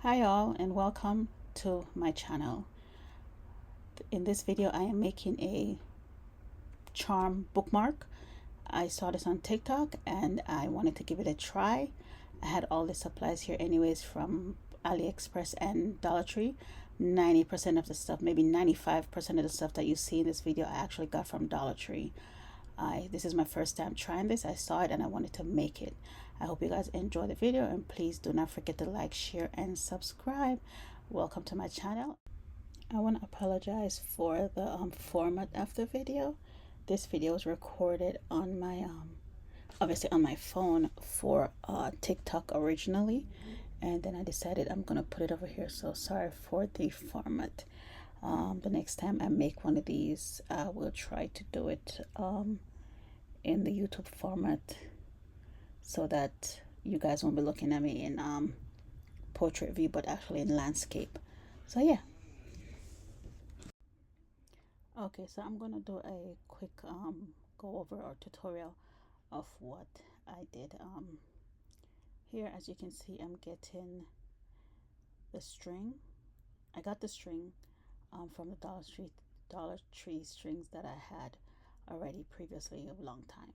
Hi all and welcome to my channel. In this video I am making a charm bookmark. I saw this on TikTok and I wanted to give it a try. I had all the supplies here anyways from Aliexpress and Dollar Tree. 90% of the stuff, maybe 95% of the stuff that you see in this video I actually got from Dollar Tree. This is my first time trying this. I saw it and I wanted to make it. I hope you guys enjoy the video and please do not forget to like, share, and subscribe. Welcome to my channel. I want to apologize for the format of the video. This video was recorded on my obviously on my phone for TikTok originally, and then I decided I'm gonna put it over here, so sorry for the format. The next time I make one of these I will try to do it in the YouTube format so that you guys won't be looking at me in portrait view but actually in landscape. So yeah, okay, so I'm gonna do a quick go over or tutorial of what I did. Here, as you can see, I'm getting the string. I got the string from the Dollar Tree strings that I had already previously a long time.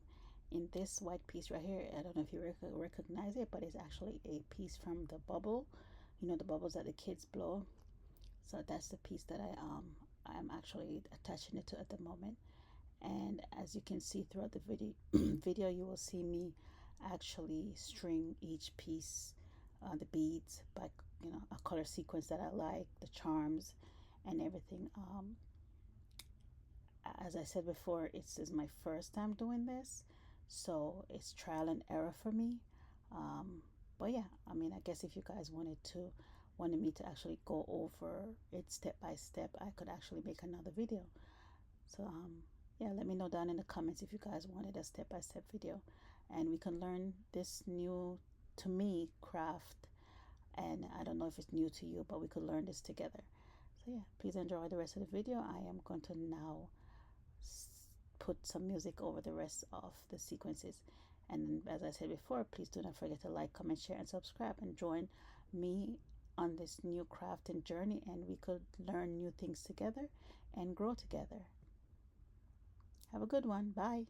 In this white piece right here, I don't know if you recognize it, but it's actually a piece from the bubble, you know, the bubbles that the kids blow. So that's the piece that I'm actually attaching it to at the moment. And as you can see throughout the video you will see me actually string each piece, the beads, by a color sequence that I like, the charms and everything. As I said before, this is my first time doing this, so it's trial and error for me. But yeah, I mean, I guess if you guys wanted me to actually go over it step by step, I could actually make another video. So yeah, let me know down in the comments if you guys wanted a step-by-step video, and we can learn this new to me craft. And I don't know if it's new to you, but we could learn this together. So yeah, please enjoy the rest of the video. I am going to now put some music over the rest of the sequences. And as I said before, please do not forget to like, comment, share, and subscribe, and join me on this new crafting journey, and we could learn new things together and grow together. Have a good one. Bye.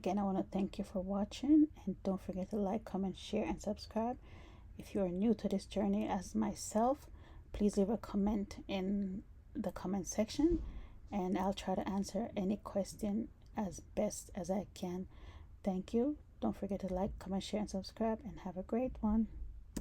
Again, I want to thank you for watching, and don't forget to like, comment, share, and subscribe. If you are new to this journey as myself, please leave a comment in the comment section, and I'll try to answer any question as best as I can. Thank you. Don't forget to like, comment, share, and subscribe, and have a great one.